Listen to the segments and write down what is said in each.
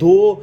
2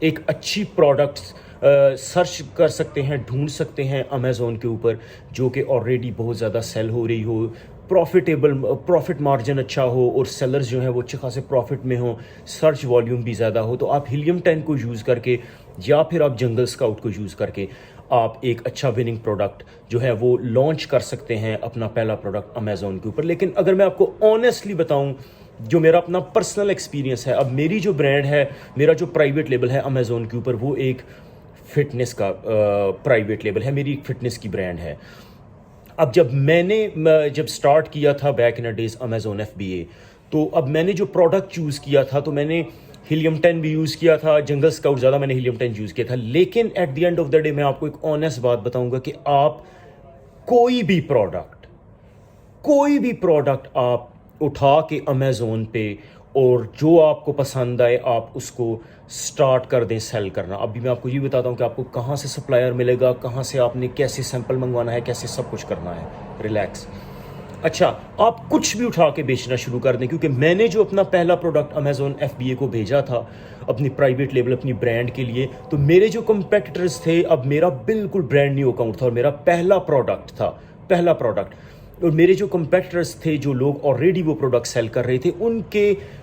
ایک اچھی products search کر سکتے ہیں، ڈھونڈ سکتے ہیں امیزون کے اوپر جو کہ آلریڈی بہت زیادہ سیل ہو رہی ہو، پروفٹ مارجن اچھا ہو اور سیلرز جو ہیں وہ اچھے خاصے پروفٹ میں ہوں، سرچ والیوم بھی زیادہ ہو، تو آپ ہیلیم 10 کو یوز کر کے یا پھر آپ جنگل اسکاؤٹ کو یوز کر کے آپ ایک اچھا وننگ پروڈکٹ جو ہے وہ لانچ کر سکتے ہیں، اپنا پہلا پروڈکٹ امیزون کے اوپر۔ لیکن اگر میں آپ کو آنیسٹلی بتاؤں جو میرا اپنا پرسنل ایکسپیرینس ہے، اب میری جو برانڈ ہے، میرا جو پرائیویٹ لیبل ہے امیزون کے اوپر، وہ ایک فٹنس کا پرائیویٹ لیبل ہے، میری ایک فٹنس کی برانڈ ہے۔ اب جب میں نے سٹارٹ کیا تھا back in days Amazon FBA، تو اب میں نے جو پروڈکٹ چوز کیا تھا تو میں نے ہیلیم 10 بھی یوز کیا تھا، جنگل اسکاؤٹ زیادہ میں نے ہیلیم 10 یوز کیا تھا۔ لیکن at the end of the day میں آپ کو ایک آنیسٹ بات بتاؤں گا کہ آپ کوئی بھی پروڈکٹ آپ اٹھا کے امیزون پہ اور جو آپ کو پسند آئے آپ اس کو سٹارٹ کر دیں سیل کرنا۔ ابھی میں آپ کو یہ بتاتا ہوں کہ آپ کو کہاں سے سپلائر ملے گا، کہاں سے آپ نے کیسے سیمپل منگوانا ہے، کیسے سب کچھ کرنا ہے۔ ریلیکس۔ اچھا، آپ کچھ بھی اٹھا کے بیچنا شروع کر دیں، کیونکہ میں نے جو اپنا پہلا پروڈکٹ امیزون FBA کو بھیجا تھا اپنی پرائیویٹ لیبل اپنی برانڈ کے لیے، تو میرے جو کمپیٹیٹرز تھے، اب میرا بالکل برانڈ نیو اکاؤنٹ تھا اور میرا پہلا پروڈکٹ اور میرے جو کمپیٹیٹرز تھے، جو لوگ آلریڈی وہ پروڈکٹ سیل کر رہے تھے،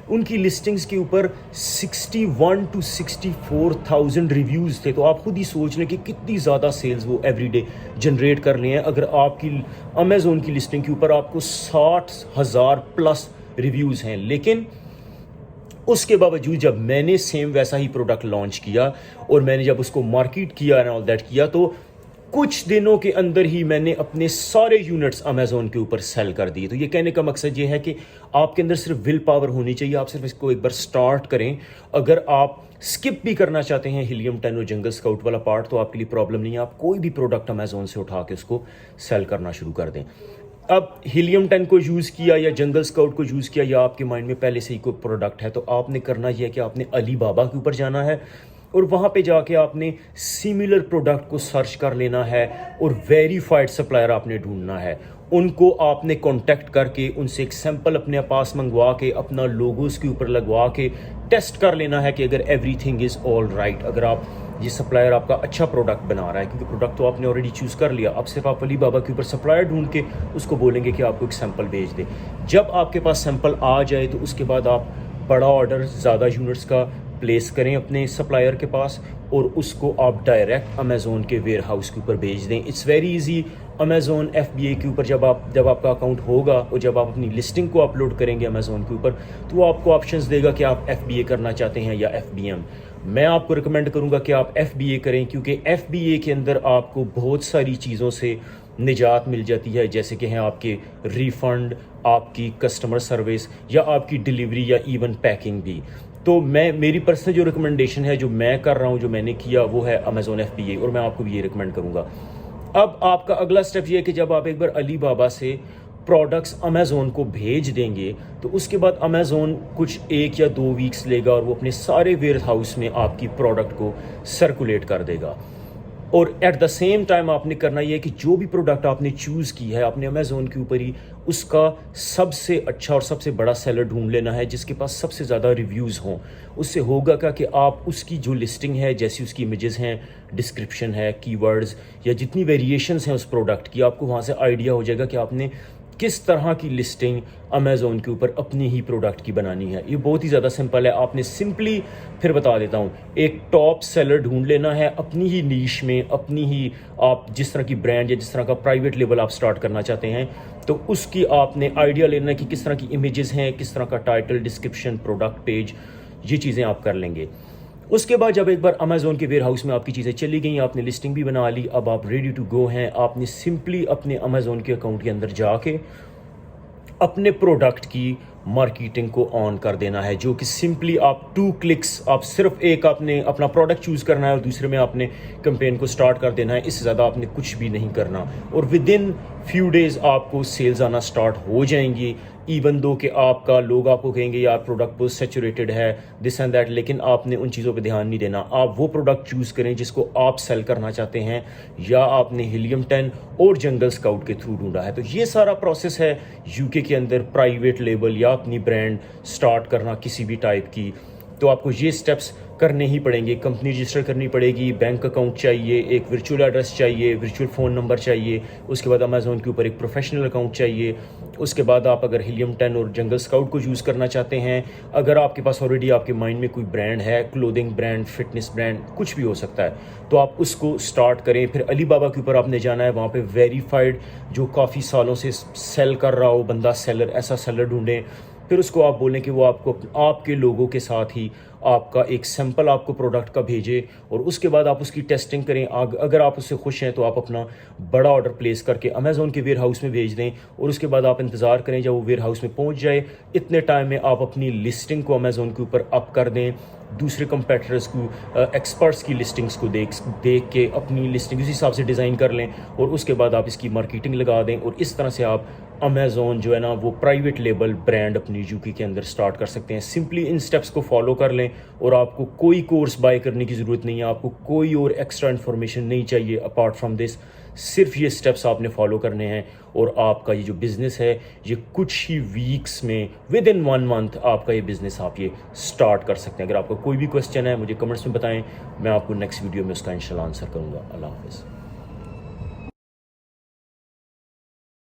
ان کی لسٹنگز کے اوپر 61 to 64,000 ریویوز تھے۔ تو آپ خود ہی سوچ لیں کہ کتنی زیادہ سیلز وہ ایوری ڈے جنریٹ کر رہے ہیں، اگر آپ کی امیزون کی لسٹنگ کے اوپر آپ کو 60,000 پلس ریویوز ہیں۔ لیکن اس کے باوجود جب میں نے سیم ویسا ہی پروڈکٹ لانچ کیا اور میں نے جب اس کو مارکیٹ کیا اینڈ آل دیٹ کیا، تو کچھ دنوں کے اندر ہی میں نے اپنے سارے یونٹس امیزون کے اوپر سیل کر دیے۔ تو یہ کہنے کا مقصد یہ ہے کہ آپ کے اندر صرف ول پاور ہونی چاہیے، آپ صرف اس کو ایک بار سٹارٹ کریں۔ اگر آپ سکپ بھی کرنا چاہتے ہیں ہیلیم 10 اور جنگل اسکاؤٹ والا پارٹ تو آپ کے لیے پرابلم نہیں ہے، آپ کوئی بھی پروڈکٹ امیزون سے اٹھا کے اس کو سیل کرنا شروع کر دیں۔ اب ہیلیم 10 کو یوز کیا یا جنگل اسکاؤٹ کو یوز کیا یا آپ کے مائنڈ میں پہلے سے ہی کوئی پروڈکٹ ہے، تو آپ نے کرنا یہ ہے کہ آپ نے علی بابا کے اوپر جانا ہے اور وہاں پہ جا کے آپ نے سیملر پروڈکٹ کو سرچ کر لینا ہے اور ویریفائڈ سپلائر آپ نے ڈھونڈنا ہے۔ ان کو آپ نے کانٹیکٹ کر کے ان سے ایک سیمپل اپنے پاس منگوا کے اپنا لوگوز کے اوپر لگوا کے ٹیسٹ کر لینا ہے کہ اگر every thing is all right, اگر آپ یہ سپلائر آپ کا اچھا پروڈکٹ بنا رہا ہے، کیونکہ پروڈکٹ تو آپ نے آلریڈی چوز کر لیا، اب صرف آپ علی بابا کے اوپر سپلائر ڈھونڈ کے اس کو بولیں گے کہ آپ کو ایک سیمپل بھیج دے۔ جب آپ کے پاس سیمپل آ جائے تو اس کے بعد آپ بڑا آرڈر زیادہ یونٹس کا پلیس کریں اپنے سپلائر کے پاس اور اس کو آپ ڈائریکٹ امیزون کے ویئر ہاؤس کے اوپر بھیج دیں۔ It's very easy. Amazon FBA کے اوپر جب آپ کا اکاؤنٹ ہوگا اور جب آپ اپنی لسٹنگ کو اپلوڈ کریں گے امیزون کے اوپر، تو وہ آپ کو آپشنز دے گا کہ آپ FBA کرنا چاہتے ہیں یا FBM۔ میں آپ کو ریکمینڈ کروں گا کہ آپ FBA کریں، کیونکہ FBA کے اندر آپ کو بہت ساری چیزوں سے نجات مل جاتی ہے، جیسے کہ ہیں آپ کے ریفنڈ، آپ کی کسٹمر سروس یا آپ کی ڈیلیوری یا ایون پیکنگ بھی۔ تو میری پرسنل جو ریکمنڈیشن ہے، جو میں کر رہا ہوں، جو میں نے کیا، وہ ہے امیزون FBA، اور میں آپ کو بھی یہ ریکمینڈ کروں گا۔ اب آپ کا اگلا سٹیپ یہ ہے کہ جب آپ ایک بار علی بابا سے پروڈکٹس امیزون کو بھیج دیں گے تو اس کے بعد امیزون کچھ 1 یا 2 ویکس لے گا اور وہ اپنے سارے ویئر ہاؤس میں آپ کی پروڈکٹ کو سرکولیٹ کر دے گا۔ اور ایٹ دا سیم ٹائم آپ نے کرنا یہ ہے کہ جو بھی پروڈکٹ آپ نے چوز کی ہے، آپ نے امیزون کے اوپر ہی اس کا سب سے اچھا اور سب سے بڑا سیلر ڈھونڈ لینا ہے جس کے پاس سب سے زیادہ ریویوز ہوں۔ اس سے ہوگا کیا کہ آپ اس کی جو لسٹنگ ہے، جیسی اس کی امیجز ہیں، ڈسکرپشن ہے، کی ورڈز یا جتنی ویریشنز ہیں اس پروڈکٹ کی، آپ کو وہاں سے آئیڈیا ہو جائے گا کہ آپ نے کس طرح کی لسٹنگ امیزون کے اوپر اپنی ہی پروڈکٹ کی بنانی ہے۔ یہ بہت ہی زیادہ سمپل ہے۔ آپ نے سمپلی، پھر بتا دیتا ہوں، ایک ٹاپ سیلر ڈھونڈ لینا ہے اپنی ہی نیش میں، اپنی ہی، آپ جس طرح کی برانڈ یا جس طرح کا پرائیویٹ لیبل آپ سٹارٹ کرنا چاہتے ہیں، تو اس کی آپ نے آئیڈیا لینا ہے کہ کس طرح کی امیجز ہیں، کس طرح کا ٹائٹل، ڈسکرپشن، پروڈکٹ پیج، یہ چیزیں آپ کر لیں گے۔ اس کے بعد جب ایک بار امیزون کے ویئر ہاؤس میں آپ کی چیزیں چلی گئیں، آپ نے لسٹنگ بھی بنا لی، اب آپ ریڈی ٹو گو ہیں۔ آپ نے سمپلی اپنے امیزون کے اکاؤنٹ کے اندر جا کے اپنے پروڈکٹ کی مارکیٹنگ کو آن کر دینا ہے، جو کہ سمپلی آپ 2 کلکس، آپ صرف ایک آپ نے اپنا پروڈکٹ چوز کرنا ہے اور دوسرے میں آپ نے کمپین کو سٹارٹ کر دینا ہے۔ اس سے زیادہ آپ نے کچھ بھی نہیں کرنا، اور ود ان فیو ڈیز آپ کو سیلز آنا سٹارٹ ہو جائیں گی۔ ایون دو کہ آپ کا لوگ آپ کو کہیں گے یار پروڈکٹ بہت سیچوریٹڈ ہے، دس اینڈ دیٹ، لیکن آپ نے ان چیزوں پہ دھیان نہیں دینا۔ آپ وہ پروڈکٹ چوز کریں جس کو آپ سیل کرنا چاہتے ہیں، یا آپ نے ہیلیم 10 اور جنگل اسکاؤٹ کے تھرو ڈھونڈا ہے۔ تو یہ سارا پروسیس ہے UK کے اندر پرائیویٹ لیبل یا اپنی برانڈ سٹارٹ کرنا کسی بھی ٹائپ کی۔ تو آپ کو یہ سٹیپس کرنے ہی پڑیں گے. کمپنی رجسٹر کرنی پڑے گی, بینک اکاؤنٹ چاہیے, ایک ورچوئل ایڈریس چاہیے, ورچوئل فون نمبر چاہیے, اس کے بعد امیزون کے اوپر ایک پروفیشنل اکاؤنٹ چاہیے. اس کے بعد آپ اگر ہیلیم 10 اور جنگل اسکاؤٹ کو یوز کرنا چاہتے ہیں, اگر آپ کے پاس آلریڈی آپ کے مائنڈ میں کوئی برانڈ ہے, کلودنگ برانڈ, فٹنس برانڈ, کچھ بھی ہو سکتا ہے, تو آپ اس کو سٹارٹ کریں. پھر علی بابا کے اوپر آپ نے جانا ہے, وہاں پہ ویریفائڈ جو کافی سالوں سے سیل کر رہا ہو بندہ, سیلر, ایسا سیلر ڈھونڈیں. پھر اس کو آپ بولیں کہ وہ آپ کو آپ کے لوگوں کے ساتھ ہی آپ کا ایک سیمپل آپ کو پروڈکٹ کا بھیجے, اور اس کے بعد آپ اس کی ٹیسٹنگ کریں. اگر آپ اس سے خوش ہیں تو آپ اپنا بڑا آرڈر پلیس کر کے امیزون کے ویئر ہاؤس میں بھیج دیں, اور اس کے بعد آپ انتظار کریں جب وہ ویئر ہاؤس میں پہنچ جائے. اتنے ٹائم میں آپ اپنی لسٹنگ کو امیزون کے اوپر اپ کر دیں, دوسرے کمپیٹرز کو, ایکسپرٹس کی لسٹنگز کو دیکھ کے اپنی لسٹنگ اسی حساب سے ڈیزائن کر لیں, اور اس کے بعد آپ اس کی مارکیٹنگ لگا دیں, اور اس طرح سے آپ امیزون جو ہے نا وہ پرائیویٹ لیبل برانڈ اپنی یوکی کے اندر سٹارٹ کر سکتے ہیں. سمپلی ان سٹیپس کو فالو کر لیں, اور آپ کو کوئی کورس بائی کرنے کی ضرورت نہیں ہے, آپ کو کوئی اور ایکسٹرا انفارمیشن نہیں چاہیے اپارٹ فرام دس. صرف یہ سٹیپس آپ نے فالو کرنے ہیں, اور آپ کا یہ جو بزنس ہے یہ کچھ ہی ویکس میں ود ان 1 month آپ کا یہ بزنس آپ یہ سٹارٹ کر سکتے ہیں. اگر آپ کا کوئی بھی کوسچن ہے مجھے کمنٹس میں بتائیں, میں آپ کو نیکسٹ ویڈیو میں اس کا انشاءاللہ آنسر کروں گا. اللہ حافظ.